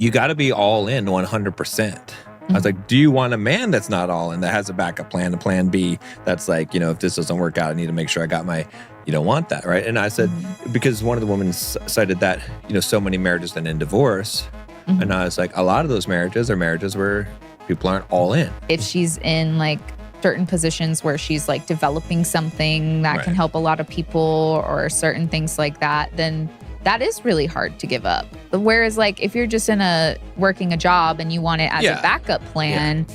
you got to be all in 100%. I was like, do you want a man that's not all in, that has a backup plan, a plan B, that's like, if this doesn't work out, I need to make sure I got you don't want that, right? And I said, because one of the women cited that, so many marriages end in divorce. And I was like, a lot of those marriages are marriages where people aren't all in. If she's in like certain positions where she's like developing something that can help a lot of people or certain things like that, then that is really hard to give up. Whereas like if you're just working a job and you want it as a backup plan,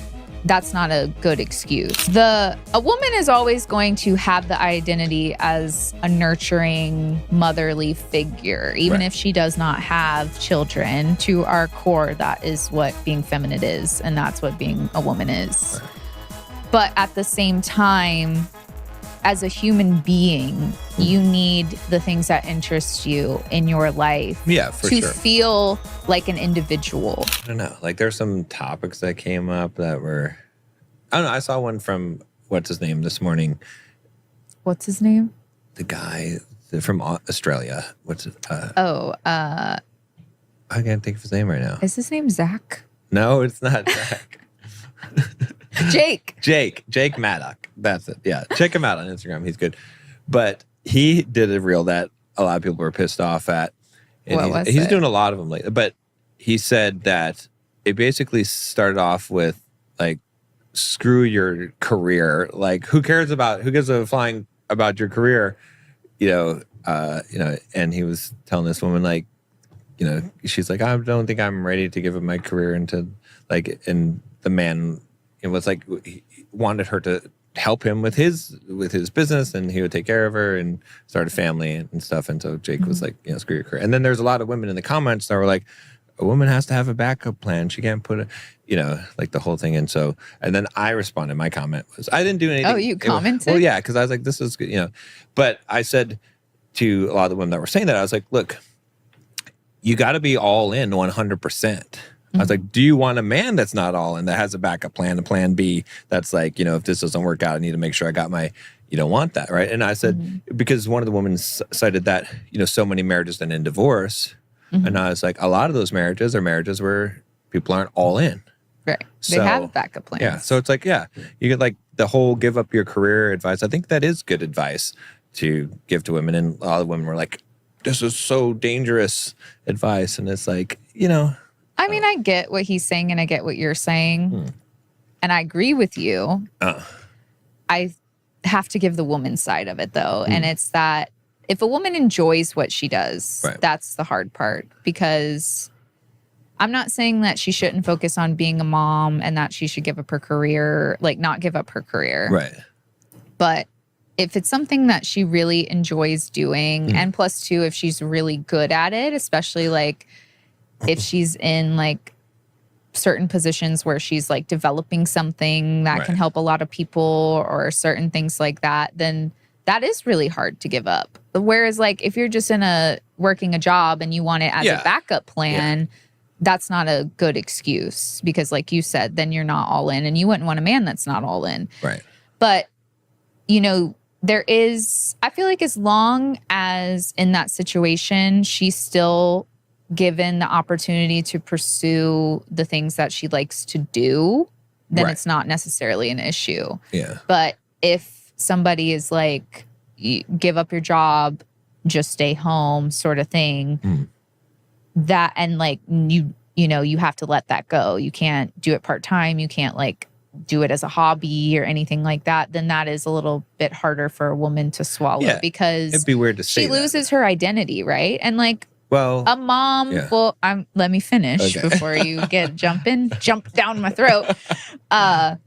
that's not a good excuse. A woman is always going to have the identity as a nurturing motherly figure, even if she does not have children. To our core, that is what being feminine is, and that's what being a woman is. But at the same time, as a human being, you need the things that interest you in your life to feel like an individual. I don't know. Like there's some topics that came up that were, I don't know. I saw one from, what's his name this morning? What's his name? The guy from Australia. What's it? I can't think of his name right now. Is his name Zach? No, it's not Zach. Jake Maddock. That's it. Yeah. Check him out on Instagram. He's good. But he did a reel that a lot of people were pissed off at. And he's doing a lot of them lately. But he said that it basically started off with like, screw your career. Like, who gives a flying about your career? And he was telling this woman, like, she's like, I don't think I'm ready to give up my career into like, and the man, it was like, he wanted her to help him with his business, and he would take care of her and start a family and stuff. And so Jake was like, screw your career. And then there's a lot of women in the comments that were like, a woman has to have a backup plan. She can't put like the whole thing. And so, and then I responded. My comment was, I didn't do anything. Oh, you commented? Well, yeah, because I was like, this is good, But I said to a lot of the women that were saying that, I was like, look, you got to be all in 100%. I was like, do you want a man that's not all in, that has a backup plan, a plan B, that's like, if this doesn't work out, I need to make sure I got you don't want that, right? And I said, because one of the women cited that, so many marriages end in divorce. And I was like, a lot of those marriages are marriages where people aren't all in. Right. They have backup plans. Yeah. So it's like, you get like the whole give up your career advice. I think that is good advice to give to women. And a lot of women were like, this is so dangerous advice. And it's like, I mean, I get what he's saying and I get what you're saying. And I agree with you. I have to give the woman's side of it, though. And it's that if a woman enjoys what she does, that's the hard part. Because I'm not saying that she shouldn't focus on being a mom and that she should give up her career, like not give up her career. Right. But if it's something that she really enjoys doing, and plus two, if she's really good at it, especially like if she's in like certain positions where she's like developing something that can help a lot of people or certain things like that, then that is really hard to give up. Whereas like if you're just working a job and you want it as a backup plan, that's not a good excuse, because like you said, then you're not all in, and you wouldn't want a man that's not all in. Right. But, I feel like as long as in that situation, she's still given the opportunity to pursue the things that she likes to do, then it's not necessarily an issue. Yeah. But if somebody is like, you give up your job, just stay home sort of thing, that, and like you have to let that go. You can't do it part-time. You can't like do it as a hobby or anything like that. Then that is a little bit harder for a woman to swallow, because it'd be weird to say she loses her identity, right? And like, well, a mom, let me finish before you jump down my throat. A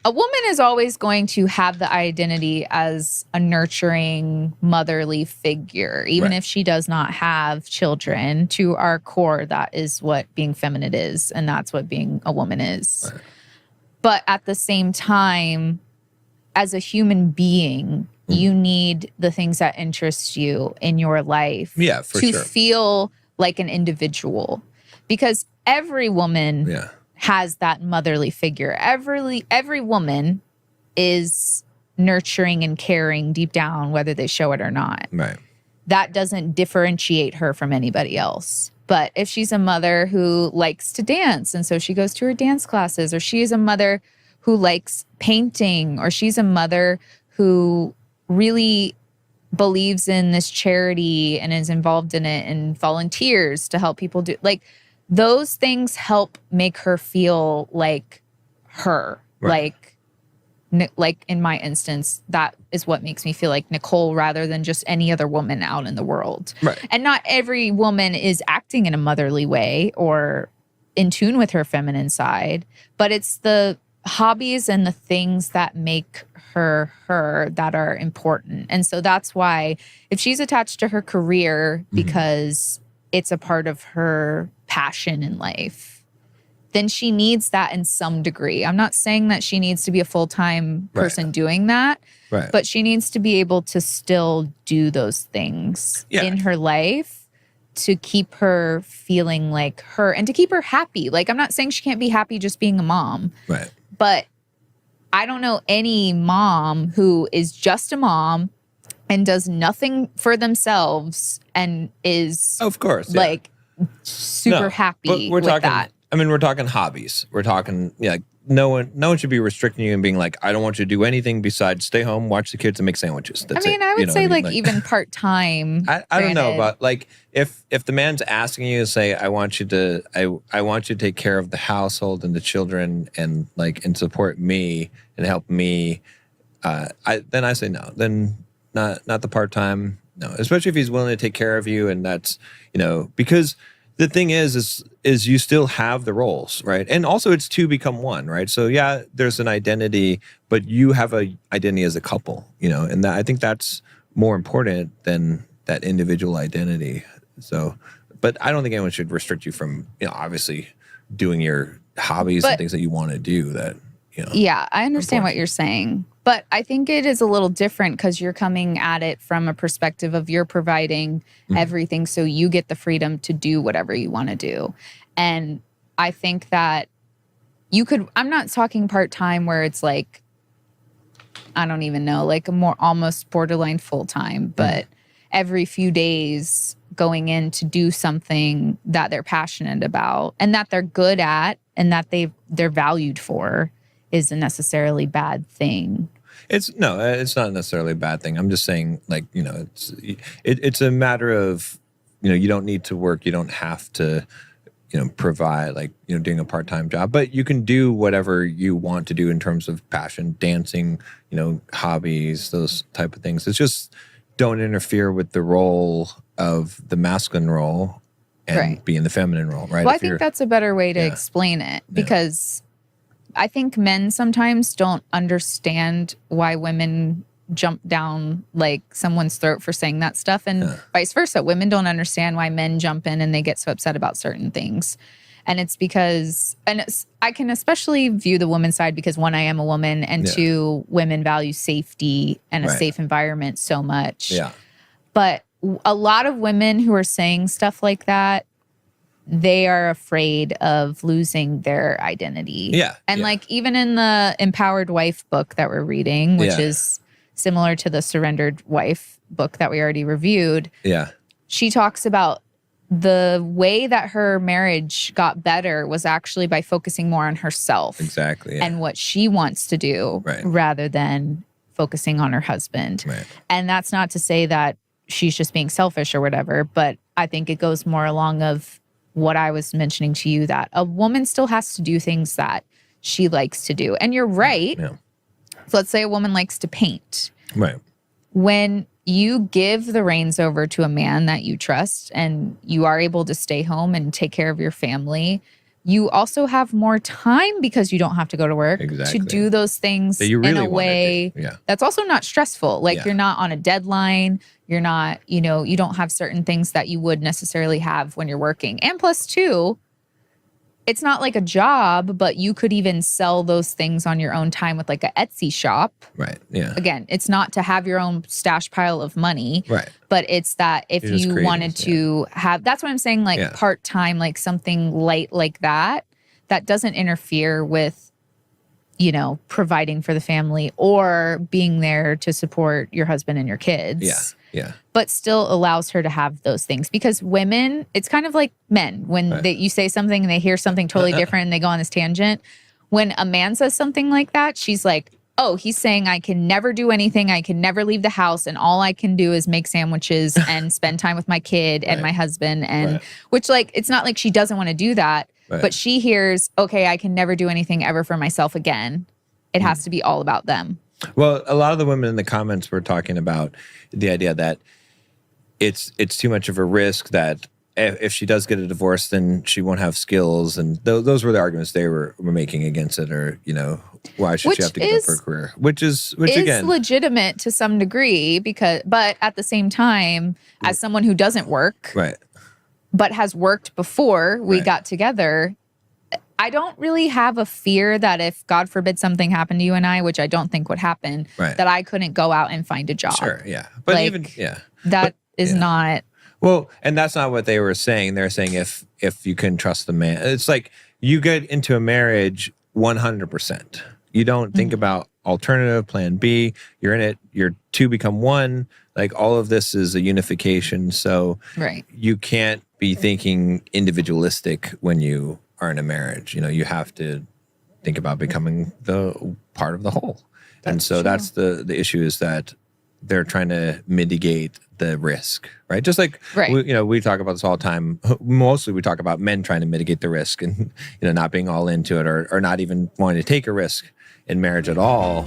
woman is always going to have the identity as a nurturing motherly figure, even if she does not have children. To our core, that is what being feminine is, and that's what being a woman is. But at the same time, as a human being, you need the things that interest you in your life to feel like an individual. Because every woman has that motherly figure. Every woman is nurturing and caring deep down, whether they show it or not. Right. That doesn't differentiate her from anybody else. But if she's a mother who likes to dance, and so she goes to her dance classes, or she is a mother who likes painting, or she's a mother who really believes in this charity and is involved in it and volunteers to help people do, like, those things help make her feel like her. Right. Like in my instance, that is what makes me feel like Nicole rather than just any other woman out in the world. Right. And not every woman is acting in a motherly way or in tune with her feminine side, but it's the hobbies and the things that make her her that are important. And so that's why if she's attached to her career because it's a part of her passion in life, then she needs that in some degree. I'm not saying that she needs to be a full-time person doing that, but she needs to be able to still do those things in her life to keep her feeling like her and to keep her happy. Like, I'm not saying she can't be happy just being a mom, but I don't know any mom who is just a mom and does nothing for themselves and is, of course, like super happy with that. I mean, we're talking hobbies. We're talking, no one should be restricting you and being like, I don't want you to do anything besides stay home, watch the kids, and make sandwiches. That's I would say like even part-time. I don't know, but like if the man's asking you to say, I want you to take care of the household and the children and support me and help me, then I say no. Then not the part-time. No, especially if he's willing to take care of you, and that's, because the thing is you still have the roles, right? And also it's two become one, right? So yeah, there's an identity, but you have a identity as a couple, and I think that's more important than that individual identity. So, but I don't think anyone should restrict you from, obviously doing your hobbies and things that you want to do that, Yeah, I understand what you're saying. But I think it is a little different because you're coming at it from a perspective of you're providing everything so you get the freedom to do whatever you want to do. And I think that I'm not talking part-time where it's like, I don't even know, like a more almost borderline full-time, but every few days going in to do something that they're passionate about and that they're good at and that they're valued for is a necessarily bad thing. It's not necessarily a bad thing. I'm just saying, it's a matter of, you don't need to work. You don't have to, provide, doing a part-time job. But you can do whatever you want to do in terms of passion, dancing, hobbies, those type of things. It's just don't interfere with the role of the masculine role and be in the feminine role, right? Well, I think that's a better way to explain it because I think men sometimes don't understand why women jump down like someone's throat for saying that stuff and vice versa. Women don't understand why men jump in and they get so upset about certain things. And it's because, I can especially view the woman's side because one, I am a woman, and two, women value safety and a safe environment so much. Yeah. But a lot of women who are saying stuff like that, they are afraid of losing their identity. Yeah. And even in the Empowered Wife book that we're reading, which is similar to the Surrendered Wife book that we already reviewed. Yeah. She talks about the way that her marriage got better was actually by focusing more on herself. Exactly. And what she wants to do rather than focusing on her husband. Right. And that's not to say that she's just being selfish or whatever, but I think it goes more along of what I was mentioning to you, that a woman still has to do things that she likes to do. And you're right. Yeah. So let's say a woman likes to paint. Right. When you give the reins over to a man that you trust and you are able to stay home and take care of your family, you also have more time because you don't have to go to work to do those things that you really in a way that's also not stressful. Like you're not on a deadline. You're not, you don't have certain things that you would necessarily have when you're working. And plus two, it's not like a job, but you could even sell those things on your own time with like a Etsy shop. Right. Yeah. Again, it's not to have your own stash pile of money. Right. But it's that if you wanted to have, that's what I'm saying, like part-time, like something light like that doesn't interfere with, providing for the family or being there to support your husband and your kids. Yeah. but still allows her to have those things. Because women, it's kind of like men. When you say something and they hear something totally different and they go on this tangent. When a man says something like that, she's like, oh, he's saying I can never do anything. I can never leave the house. And all I can do is make sandwiches and spend time with my kid and my husband. And which, like, it's not like she doesn't want to do that. But she hears, okay, I can never do anything ever for myself again. It has to be all about them. Well, a lot of the women in the comments were talking about the idea that it's too much of a risk, that if she does get a divorce, then she won't have skills. And those were the arguments they were making against it, or, you know, why should she have to give up her career? Which again, legitimate to some degree, but at the same time, as someone who doesn't work, but has worked before we got together, I don't really have a fear that if, God forbid, something happened to you and I, which I don't think would happen, that I couldn't go out and find a job. Sure, yeah. But like, that is not... Well, and that's not what they were saying. They're saying if you can trust the man. It's like you get into a marriage 100%. You don't think about alternative, plan B. You're in it. Your two become one. Like, all of this is a unification. So you can't be thinking individualistic when you are in a marriage. You know, you have to think about becoming the part of the whole. And so that's the issue, is that they're trying to mitigate the risk, right? Just like, we talk about this all the time. Mostly we talk about men trying to mitigate the risk and, not being all into it, or not even wanting to take a risk in marriage at all.